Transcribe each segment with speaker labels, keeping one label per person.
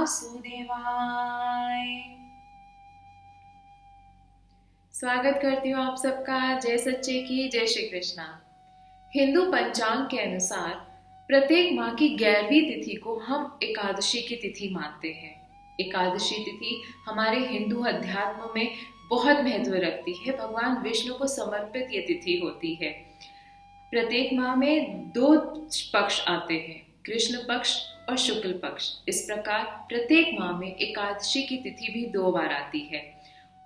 Speaker 1: वासुदेवाय। स्वागत करती हूँ आप सबका। जय सच्चे की जय श्री कृष्णा। हिंदू पंचांग के अनुसार प्रत्येक माह की 11वीं तिथि को हम एकादशी की तिथि मानते हैं। एकादशी तिथि हमारे हिंदू अध्यात्म में बहुत महत्व रखती है। भगवान विष्णु को समर्पित ये तिथि होती है। प्रत्येक माह में 2 पक्ष आते हैं, कृष्ण पक्ष और शुक्ल पक्ष। इस प्रकार प्रत्येक माह में एकादशी की तिथि भी 2 बार आती है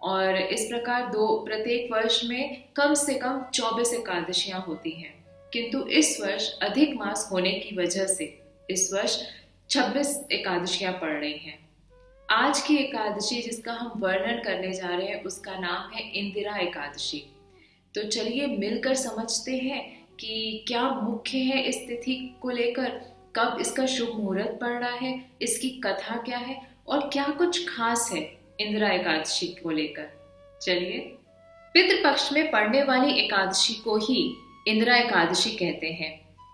Speaker 1: और इस प्रकार प्रत्येक वर्ष में कम से कम 24 एकादशियां होती हैं। किंतु इस वर्ष अधिक मास होने की वजह से इस वर्ष 26 एकादशियां पड़ रही हैं। आज की एकादशी जिसका हम वर्णन करने जा रहे हैं उसका नाम है इंदिरा एकादशी। तो चलिए मिलकर समझते हैं कि क्या मुख्य है इस तिथि को लेकर, कब इसका शुभ मुहूर्त पड़ रहा है, इसकी कथा क्या है और क्या कुछ खास है इंदिरा एकादशी को लेकर। चलिए, पितृपक्ष में पड़ने वाली एकादशी को ही इंदिरा एकादशी कहते हैं।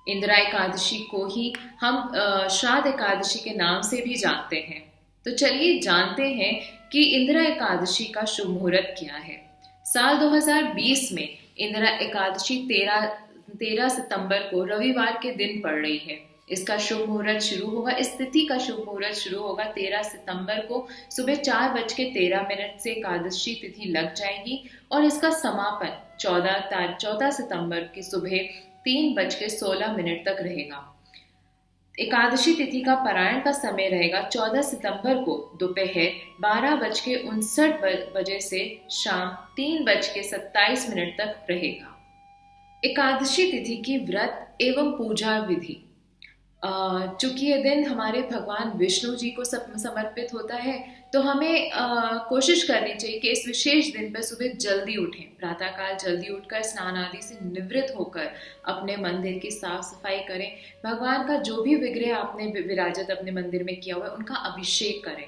Speaker 1: इंदिरा एकादशी को ही हम श्राद्ध एकादशी के नाम से भी जानते हैं। तो चलिए जानते हैं कि इंदिरा एकादशी का शुभ मुहूर्त क्या है। साल 2020 में इंदिरा एकादशी 13 सितंबर को रविवार के दिन पड़ रही है। इसका शुभ मुहूर्त शुरू होगा, इस तिथि का शुभ मुहूर्त शुरू होगा 13 सितंबर को सुबह 4:13 से एकादशी तिथि लग जाएगी और इसका समापन 14 सितंबर की सुबह 3:16 तक रहेगा। एकादशी तिथि का पारायण का समय रहेगा 14 सितंबर को दोपहर 12:59 से शाम 3:27 तक रहेगा। एकादशी तिथि की व्रत एवं पूजा विधि। चूंकि ये दिन हमारे भगवान विष्णु जी को समर्पित होता है तो हमें कोशिश करनी चाहिए कि इस विशेष दिन पर सुबह जल्दी उठें। प्रातःकाल जल्दी उठकर स्नान आदि से निवृत्त होकर अपने मंदिर की साफ सफाई करें। भगवान का जो भी विग्रह आपने विराजित अपने मंदिर में किया हुआ है उनका अभिषेक करें,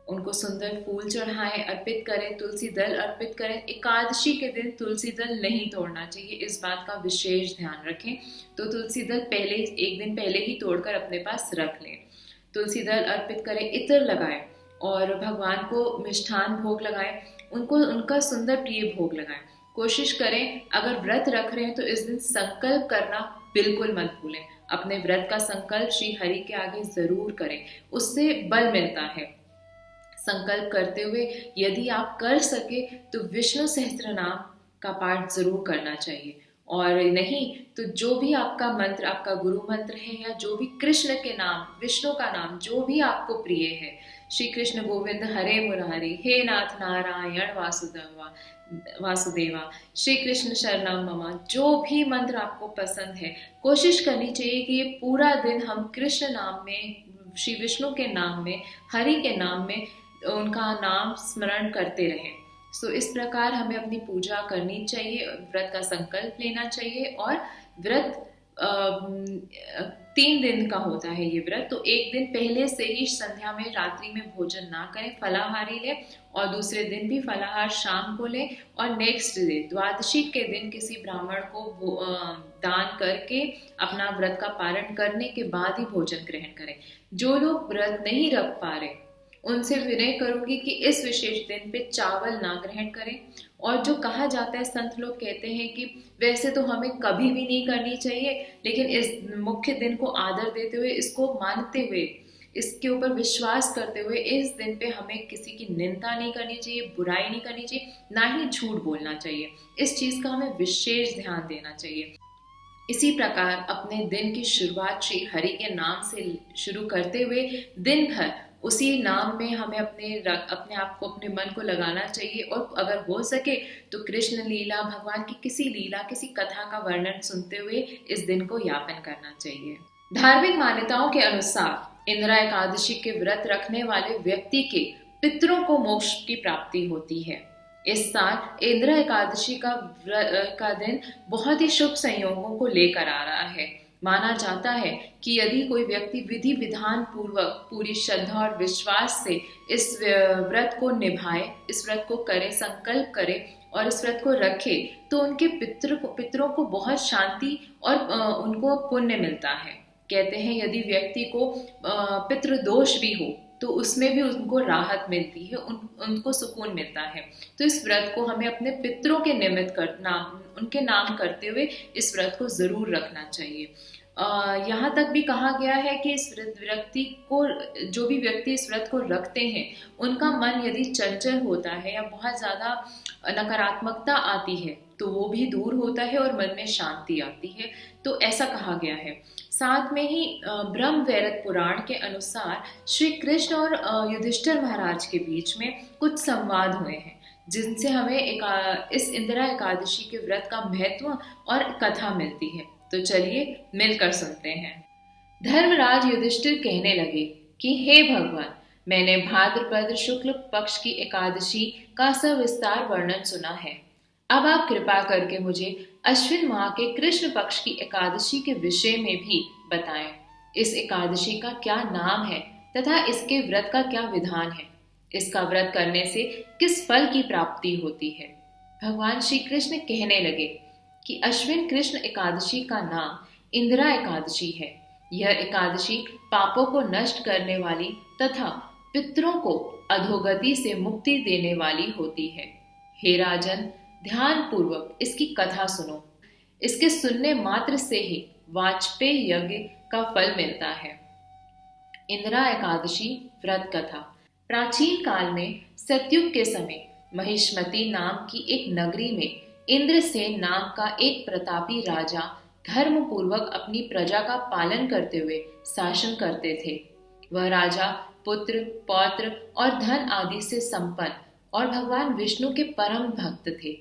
Speaker 1: उनको सुंदर फूल चढ़ाएं, अर्पित करें, तुलसी दल अर्पित करें। एकादशी के दिन तुलसी दल नहीं तोड़ना चाहिए, इस बात का विशेष ध्यान रखें। तो तुलसी दल एक दिन पहले ही तोड़कर अपने पास रख लें। तुलसी दल अर्पित करें, इत्र लगाएं और भगवान को मिष्ठान भोग लगाएं, उनका सुंदर प्रिय भोग लगाएं। कोशिश करें अगर व्रत रख रहे हैं तो इस दिन संकल्प करना बिल्कुल मत भूलें। अपने व्रत का संकल्प श्री हरि के आगे जरूर करें, उससे बल मिलता है। संकल्प करते हुए यदि आप कर सके तो विष्णु सहस्त्र नाम का पाठ जरूर करना चाहिए, और नहीं तो जो भी आपका मंत्र, आपका गुरु मंत्र है या जो भी कृष्ण के नाम, विष्णु का नाम जो भी आपको प्रिय है, श्री कृष्ण गोविंद हरे मुरारी, हे नाथ नारायण वासुदेवा, श्री कृष्ण शरणम मम, जो भी मंत्र आपको पसंद है, कोशिश करनी चाहिए कि ये पूरा दिन हम कृष्ण नाम में, श्री विष्णु के नाम में, हरि के नाम में उनका नाम स्मरण करते रहें। सो इस प्रकार हमें अपनी पूजा करनी चाहिए, व्रत का संकल्प लेना चाहिए। और व्रत 3 दिन का होता है ये व्रत। तो एक दिन पहले से ही संध्या में, रात्रि में भोजन ना करें, फलाहारी लें, और दूसरे दिन भी फलाहार शाम को लें, और नेक्स्ट डे द्वादशी के दिन किसी ब्राह्मण को दान करके अपना व्रत का पारण करने के बाद ही भोजन ग्रहण करें। जो लोग व्रत नहीं रख पा रहे उनसे विनय करूंगी कि इस विशेष दिन पे चावल ना ग्रहण करें। और जो कहा जाता है, संत लोग कहते हैं कि वैसे तो हमें कभी भी नहीं करनी चाहिए, लेकिन इस मुख्य दिन को आदर देते हुए, इसको मानते हुए, इसके ऊपर विश्वास करते हुए इस दिन पे हमें किसी की निंदा नहीं करनी चाहिए, बुराई नहीं करनी चाहिए, ना ही झूठ बोलना चाहिए। इस चीज का हमें विशेष ध्यान देना चाहिए। इसी प्रकार अपने दिन की शुरुआत श्री हरि के नाम से शुरू करते हुए दिन भर उसी नाम में हमें अपने आप को, अपने मन को लगाना चाहिए। और अगर हो सके तो कृष्ण लीला, भगवान की किसी लीला, किसी कथा का वर्णन सुनते हुए इस दिन को यापन करना चाहिए। धार्मिक मान्यताओं के अनुसार इंदिरा एकादशी के व्रत रखने वाले व्यक्ति के पितरों को मोक्ष की प्राप्ति होती है। इस साल इंदिरा एकादशी का दिन बहुत ही शुभ संयोगों को लेकर आ रहा है। माना जाता है कि यदि कोई व्यक्ति विधि विधान पूर्वक पूरी श्रद्धा और विश्वास से इस व्रत को निभाए, इस व्रत को करे, संकल्प करे और इस व्रत को रखे, तो उनके पितरों को बहुत शांति और उनको पुण्य मिलता है। कहते हैं यदि व्यक्ति को पितृदोष भी हो तो उसमें भी उनको राहत मिलती है, उनको सुकून मिलता है। तो इस व्रत को हमें अपने पितरों के निमित्त उनके नाम करते हुए इस व्रत को जरूर रखना चाहिए। यहाँ तक भी कहा गया है कि इस व्यक्ति को, जो भी व्यक्ति इस व्रत को रखते हैं, उनका मन यदि चंचल होता है या बहुत ज्यादा नकारात्मकता आती है तो वो भी दूर होता है और मन में शांति आती है। तो ऐसा कहा गया है। साथ में ही ब्रह्म वैवर्त पुराण के अनुसार श्री कृष्ण और युधिष्ठिर महाराज के बीच में कुछ संवाद हुए हैं, जिनसे हमें इस इंदिरा एकादशी के व्रत का महत्व और कथा मिलती है। तो चलिए मिलकर सुनते हैं। धर्मराज युधिष्ठिर कहने लगे कि हे भगवान, मैंने भाद्रपद शुक्ल पक्ष की एकादशी का सविस्तार वर्णन सुना है। अब आप कृपा करके मुझे अश्विन माह के कृष्ण पक्ष की एकादशी के विषय में भी बताएं। इस एकादशी का क्या नाम है तथा इसके व्रत का क्या विधान है? इसका व्रत करने से किस फल की प्राप्ति होती है? भगवान श्री कृष्ण कहने लगे कि अश्विन कृष्ण एकादशी का नाम इंदिरा एकादशी है। यह एकादशी पापों को नष्ट करने वाली तथा पितरों को अधोगति से मुक्ति देने वाली होती है। हे राजन, ध्यान पूर्वक इसकी कथा सुनो। इसके सुनने मात्र से ही वाजपेय यज्ञ का फल मिलता है। इंदिरा एकादशी व्रत कथा। प्राचीन काल में सतयुग के समय महिष्मती नाम की एक नगरी में इंद्रसेन नाम का एक प्रतापी राजा धर्म पूर्वक अपनी प्रजा का पालन करते हुए शासन करते थे। वह राजा पुत्र, पौत्र और धन आदि से संपन्न और भगवान विष्णु के परम भक्त थे।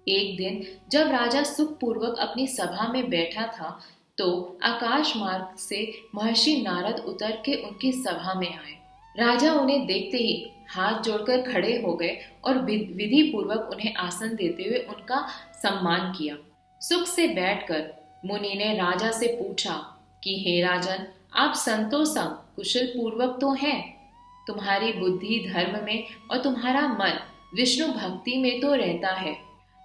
Speaker 1: एक दिन जब राजा सुख पूर्वक अपनी सभा में बैठा था तो आकाश मार्ग से महर्षि नारद उतर के उनकी सभा में आए। राजा उन्हें देखते ही हाथ जोड़कर खड़े हो गए और विधि पूर्वक उन्हें आसन देते हुए उनका सम्मान किया। सुख से बैठकर मुनि ने राजा से पूछा कि हे राजन, आप संतों संग कुशल पूर्वक तो हैं? तुम्हारी बुद्धि धर्म में और तुम्हारा मन विष्णु भक्ति में तो रहता है।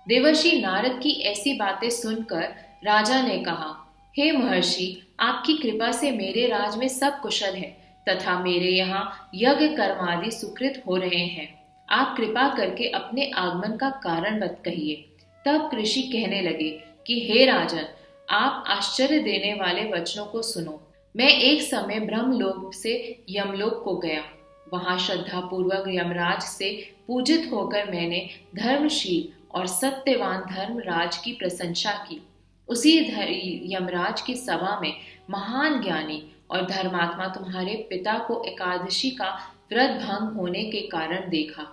Speaker 1: देवर्षि नारद की ऐसी बातें सुनकर राजा ने कहा, हे महर्षि, आपकी कृपा से मेरे राज में सब कुशल है तथा मेरे यहाँ यज्ञ कर्म आदि सुकृत हो रहे हैं। आप कृपा करके अपने आगमन का कारण मत कहिए। तब ऋषि कहने लगे कि हे राजन, आप आश्चर्य देने वाले वचनों को सुनो। मैं एक समय ब्रह्मलोक से यमलोक को गया। वहां श्रद्धा पूर्वक यमराज से पूजित होकर मैंने धर्मशील और सत्यवान धर्मराज की प्रशंसा की। उसी यमराज की सभा में महान ज्ञानी और धर्मात्मा तुम्हारे पिता को एकादशी का व्रत भंग होने के कारण देखा।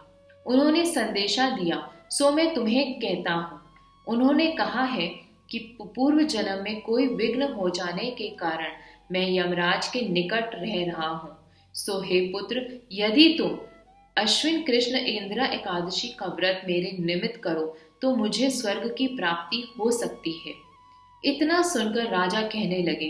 Speaker 1: उन्होंने संदेशा दिया, सो मैं तुम्हें कहता हूँ। उन्होंने कहा है कि पूर्व जन्म में कोई विघ्न हो जाने के कारण मैं यमराज के निकट रह रहा हूँ। सो हे पुत्र, यदि तुम अश्विन कृष्ण इंदिरा एकादशी का व्रत मेरे निमित्त करो तो मुझे स्वर्ग की प्राप्ति हो सकती है। इतना सुनकर राजा कहने लगे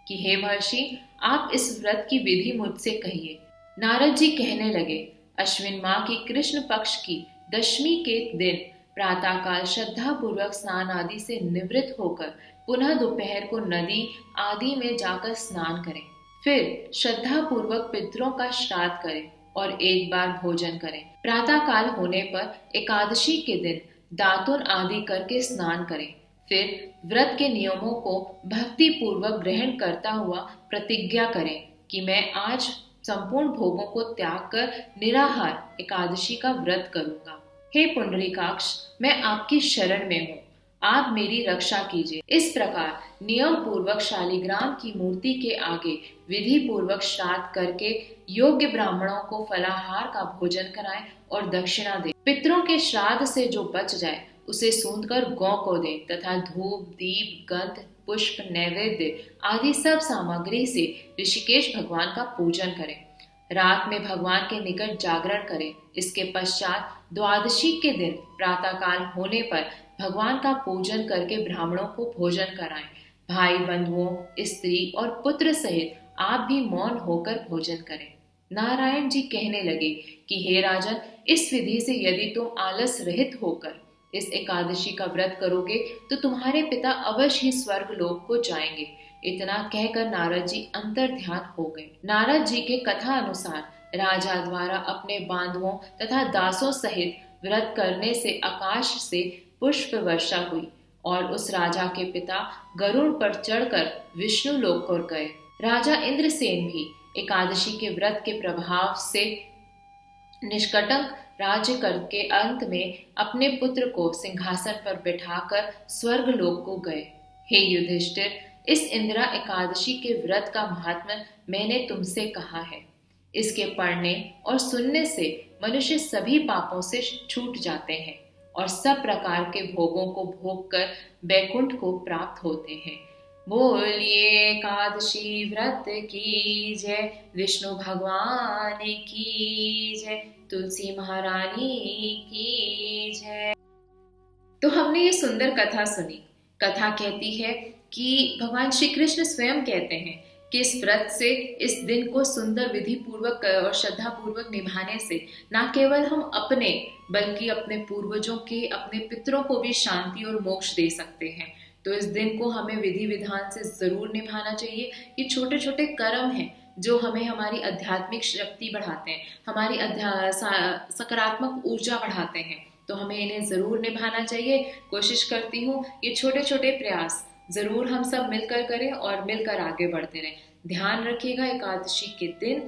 Speaker 1: कि हे महर्षि, आप इस व्रत की विधि मुझसे कहिए। नारद जी कहने लगे, अश्विन माह की कृष्ण पक्ष की दशमी के दिन प्रातःकाल श्रद्धा पूर्वक स्नान आदि से निवृत्त होकर पुनः दोपहर को नदी आदि में जाकर स्नान करें। फिर श्रद्धा पूर्वक पितरों का श्राद्ध करें और एक बार भोजन करें। प्रातःकाल होने पर एकादशी के दिन दातुन आदि करके स्नान करें। फिर व्रत के नियमों को भक्ति पूर्वक ग्रहण करता हुआ प्रतिज्ञा करें कि मैं आज संपूर्ण भोगों को त्याग कर निराहार एकादशी का व्रत करूंगा। हे पुंडरीकाक्ष, मैं आपकी शरण में हूँ, आप मेरी रक्षा कीजिए। इस प्रकार नियम पूर्वक शालिग्राम की मूर्ति के आगे विधि पूर्वक श्राद्ध करके योग्य ब्राह्मणों को फलाहार का भोजन कराएं और दक्षिणा दें। पितरों के श्राद्ध से जो बच जाए उसे सूंध कर गौ को दें तथा धूप, दीप, गंध, पुष्प, नैवेद्य आदि सब सामग्री से ऋषिकेश भगवान का पूजन करें। रात में भगवान के निकट जागरण करें। इसके पश्चात द्वादशी के दिन प्रातःकाल होने पर भगवान का पूजन करके ब्राह्मणों को भोजन कराएं। भाई बंधुओं, स्त्री और पुत्र सहित आप भी मौन होकर भोजन करें। नारायण जी कहने लगे कि हे राजन, इस विधि से यदि तुम आलस रहित होकर इस एकादशी का व्रत करोगे तो तुम्हारे पिता अवश्य ही स्वर्ग लोक को जाएंगे। इतना कहकर नारद जी अंतर ध्यान हो गए। नारद जी के कथा अनुसार राजा द्वारा अपने बांधुओं तथा दासों सहित व्रत करने से आकाश से पुष्प वर्षा हुई और उस राजा के पिता गरुड़ पर चढ़कर विष्णु लोक को गए। राजा इंद्रसेन भी एकादशी के व्रत के प्रभाव से निष्कंटक राज्य करके अंत में अपने पुत्र को सिंहासन पर बिठाकर स्वर्ग लोक को गए। हे युधिष्ठिर, इस इंदिरा एकादशी के व्रत का महात्म्य मैंने तुमसे कहा है। इसके पढ़ने और सुनने से मनुष्य सभी पापों से छूट जाते हैं और सब प्रकार के भोगों को भोग कर बैकुंठ को प्राप्त होते हैं। बोलिए एकादशी व्रत की जय, विष्णु भगवान की जय, तुलसी महारानी की जय। तो हमने ये सुंदर कथा सुनी। कथा कहती है कि भगवान श्री कृष्ण स्वयं कहते हैं कि इस व्रत से, इस दिन को सुंदर विधि पूर्वक और श्रद्धा पूर्वक निभाने से न केवल हम अपने बल्कि अपने पूर्वजों के, अपने पितरों को भी शांति और मोक्ष दे सकते हैं। तो इस दिन को हमें विधि विधान से जरूर निभाना चाहिए। ये छोटे छोटे कर्म हैं जो हमें हमारी आध्यात्मिक शक्ति बढ़ाते हैं, हमारी सकारात्मक ऊर्जा बढ़ाते हैं। तो हमें इन्हें जरूर निभाना चाहिए। कोशिश करती हूँ ये छोटे छोटे प्रयास जरूर हम सब मिलकर करें और मिलकर आगे बढ़ते रहें। ध्यान रखिएगा, एकादशी के दिन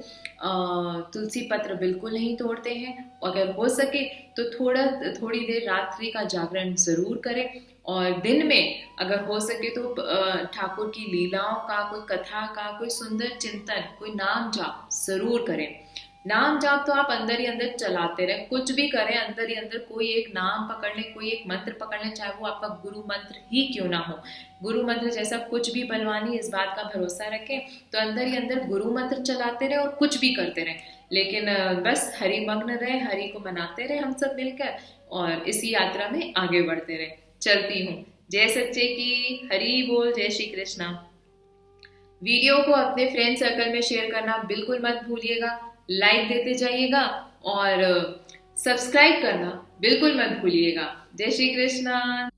Speaker 1: तुलसी पत्र बिल्कुल नहीं तोड़ते हैं। अगर हो सके तो थोड़ी देर रात्रि का जागरण जरूर करें और दिन में अगर हो सके तो ठाकुर की लीलाओं का, कोई कथा का, कोई सुंदर चिंतन, कोई नाम जाप जरूर करें। नाम जाप तो आप अंदर ही अंदर चलाते रहे, कुछ भी करें अंदर ही अंदर कोई एक नाम पकड़ लें, कोई एक मंत्र पकड़ लें, चाहे वो आपका गुरु मंत्र ही क्यों ना हो। गुरु मंत्र जैसा कुछ भी बलवानी, इस बात का भरोसा रखें तो अंदर ही अंदर गुरु मंत्र चलाते रहे और कुछ भी करते रहे। लेकिन बस हरि मग्न रहे, हरि को मनाते रहे हम सब मिलकर और इसी यात्रा में आगे बढ़ते रहे। चलती हूँ। जय सच्चे की, हरि बोल, जय श्री कृष्णा। वीडियो को अपने फ्रेंड सर्कल में शेयर करना बिल्कुल मत भूलिएगा, लाइक देते जाइएगा और सब्सक्राइब करना बिल्कुल मत भूलिएगा। जय श्री कृष्णा।